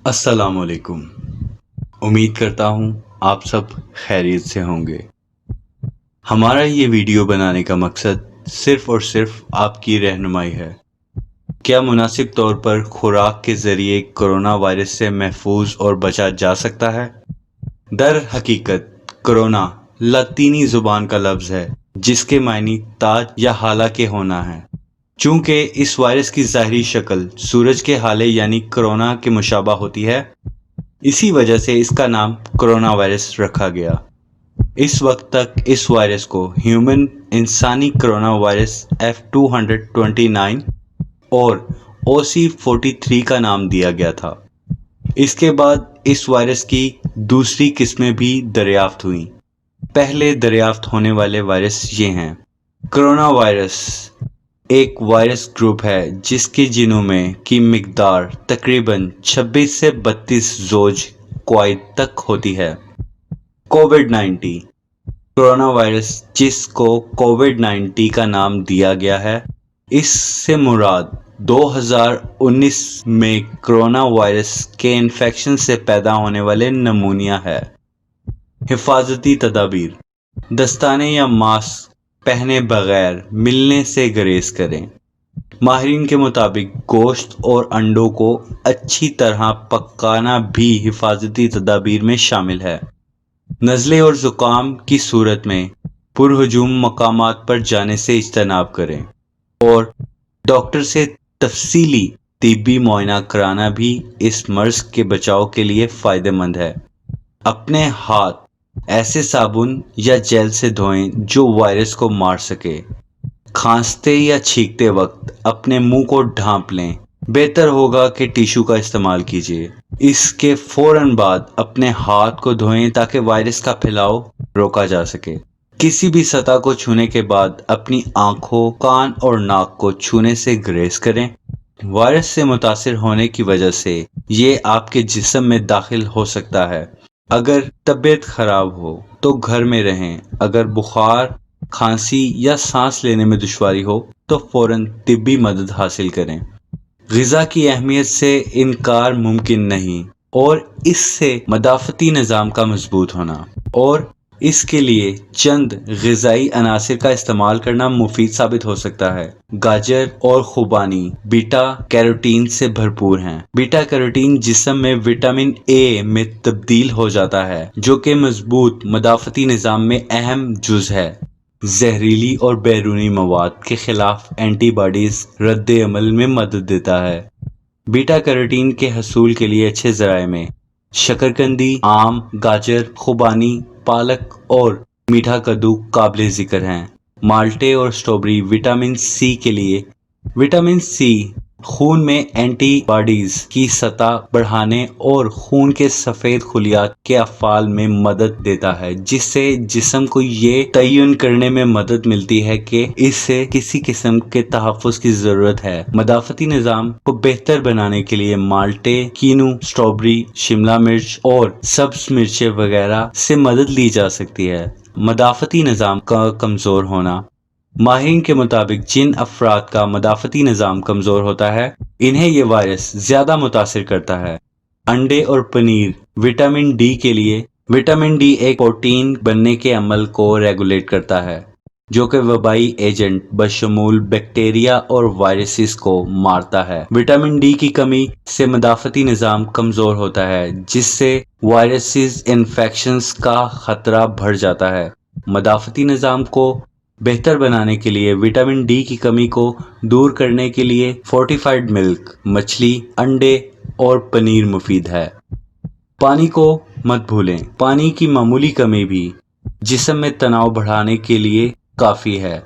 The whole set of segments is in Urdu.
السلام علیکم۔ امید کرتا ہوں آپ سب خیریت سے ہوں گے۔ ہمارا یہ ویڈیو بنانے کا مقصد صرف اور صرف آپ کی رہنمائی ہے۔ کیا مناسب طور پر خوراک کے ذریعے کرونا وائرس سے محفوظ اور بچا جا سکتا ہے؟ در حقیقت کرونا لاطینی زبان کا لفظ ہے جس کے معنی تاج یا ہالہ کے ہونا ہے۔ چونکہ اس وائرس کی ظاہری شکل سورج کے ہالے یعنی کرونا کے مشابہ ہوتی ہے، اسی وجہ سے اس کا نام کرونا وائرس رکھا گیا۔ اس وقت تک اس وائرس کو ہیومن انسانی کرونا وائرس F229 اور OC43 کا نام دیا گیا تھا۔ اس کے بعد اس وائرس کی دوسری قسمیں بھی دریافت ہوئیں۔ پہلے دریافت ہونے والے وائرس یہ ہیں۔ کرونا وائرس ایک وائرس گروپ ہے جس کے جینوم کی مقدار تقریباً 26 سے 32 زوج قواعد تک ہوتی ہے۔ کووڈ-19 کرونا وائرس جس کو کووڈ-19 کا نام دیا گیا ہے، اس سے مراد 2019 میں کرونا وائرس کے انفیکشن سے پیدا ہونے والے نمونیا ہے۔ حفاظتی تدابیر: دستانے یا ماسک پہنے بغیر ملنے سے گریز کریں۔ ماہرین کے مطابق گوشت اور انڈوں کو اچھی طرح پکانا بھی حفاظتی تدابیر میں شامل ہے۔ نزلے اور زکام کی صورت میں پرہجوم مقامات پر جانے سے اجتناب کریں اور ڈاکٹر سے تفصیلی طبی معائنہ کرانا بھی اس مرض کے بچاؤ کے لیے فائدہ مند ہے۔ اپنے ہاتھ ایسے صابن یا جیل سے دھوئیں جو وائرس کو مار سکے۔ کھانستے یا چھینکتے وقت اپنے منہ کو ڈھانپ لیں۔ بہتر ہوگا کہ ٹیشو کا استعمال کیجیے۔ اس کے فوراً بعد اپنے ہاتھ کو دھوئیں تاکہ وائرس کا پھیلاؤ روکا جا سکے۔ کسی بھی سطح کو چھونے کے بعد اپنی آنکھوں، کان اور ناک کو چھونے سے گریز کریں۔ وائرس سے متاثر ہونے کی وجہ سے یہ آپ کے جسم میں داخل ہو سکتا ہے۔ اگر طبیعت خراب ہو تو گھر میں رہیں۔ اگر بخار، کھانسی یا سانس لینے میں دشواری ہو تو فوراً طبی مدد حاصل کریں۔ غذا کی اہمیت سے انکار ممکن نہیں اور اس سے مدافعتی نظام کا مضبوط ہونا اور اس کے لیے چند غذائی عناصر کا استعمال کرنا مفید ثابت ہو سکتا ہے۔ گاجر اور خوبانی بیٹا کیروٹین سے بھرپور ہیں۔ بیٹا کیروٹین جسم میں وٹامن اے میں تبدیل ہو جاتا ہے جو کہ مضبوط مدافعتی نظام میں اہم جز ہے۔ زہریلی اور بیرونی مواد کے خلاف اینٹی باڈیز رد عمل میں مدد دیتا ہے۔ بیٹا کیروٹین کے حصول کے لیے اچھے ذرائع میں شکرقندی، آم، گاجر، خوبانی، پالک اور میٹھا کدو قابل ذکر ہیں۔ مالٹے اور اسٹرابیری وٹامن سی کے لیے۔ وٹامن سی خون میں اینٹی باڈیز کی سطح بڑھانے اور خون کے سفید خلیات کے افعال میں مدد دیتا ہے، جس سے جسم کو یہ تعین کرنے میں مدد ملتی ہے کہ اسے کسی قسم کے تحفظ کی ضرورت ہے۔ مدافعتی نظام کو بہتر بنانے کے لیے مالٹے، کینو، اسٹرابیری، شملہ مرچ اور سبز مرچیں وغیرہ سے مدد لی جا سکتی ہے۔ مدافعتی نظام کا کمزور ہونا: ماہرین کے مطابق جن افراد کا مدافعتی نظام کمزور ہوتا ہے انہیں یہ وائرس زیادہ متاثر کرتا ہے۔ انڈے اور پنیر وٹامن ڈی کے لیے۔ وٹامن ڈی ایک پروٹین بننے کے عمل کو ریگولیٹ کرتا ہے جو کہ وبائی ایجنٹ بشمول بیکٹیریا اور وائرسز کو مارتا ہے۔ وٹامن ڈی کی کمی سے مدافعتی نظام کمزور ہوتا ہے جس سے وائرسز انفیکشنز کا خطرہ بڑھ جاتا ہے۔ مدافعتی نظام کو بہتر بنانے کے لیے وٹامن ڈی کی کمی کو دور کرنے کے لیے فورٹیفائڈ ملک، مچھلی، انڈے اور پنیر مفید ہے۔ پانی کو مت بھولیں۔ پانی کی معمولی کمی بھی جسم میں تناؤ بڑھانے کے لیے کافی ہے۔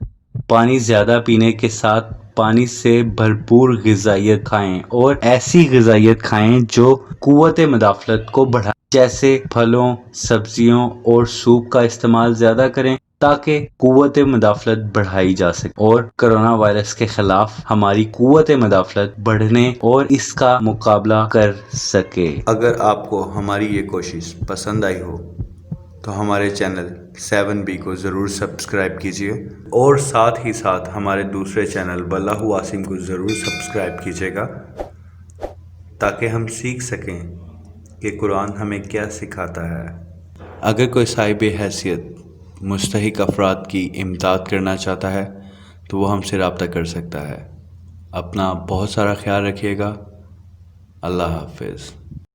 پانی زیادہ پینے کے ساتھ پانی سے بھرپور غذائیت کھائیں اور ایسی غذائیت کھائیں جو قوت مدافعت کو بڑھائے، جیسے پھلوں، سبزیوں اور سوپ کا استعمال زیادہ کریں تاکہ قوت مدافعت بڑھائی جا سکے اور کرونا وائرس کے خلاف ہماری قوت مدافعت بڑھنے اور اس کا مقابلہ کر سکے۔ اگر آپ کو ہماری یہ کوشش پسند آئی ہو تو ہمارے چینل 7B کو ضرور سبسکرائب کیجیے اور ساتھ ہی ساتھ ہمارے دوسرے چینل بلّہ عاصم کو ضرور سبسکرائب کیجیے گا تاکہ ہم سیکھ سکیں کہ قرآن ہمیں کیا سکھاتا ہے۔ اگر کوئی صاحب حیثیت مستحق افراد کی امداد کرنا چاہتا ہے تو وہ ہم سے رابطہ کر سکتا ہے۔ اپنا بہت سارا خیال رکھیے گا۔ اللہ حافظ۔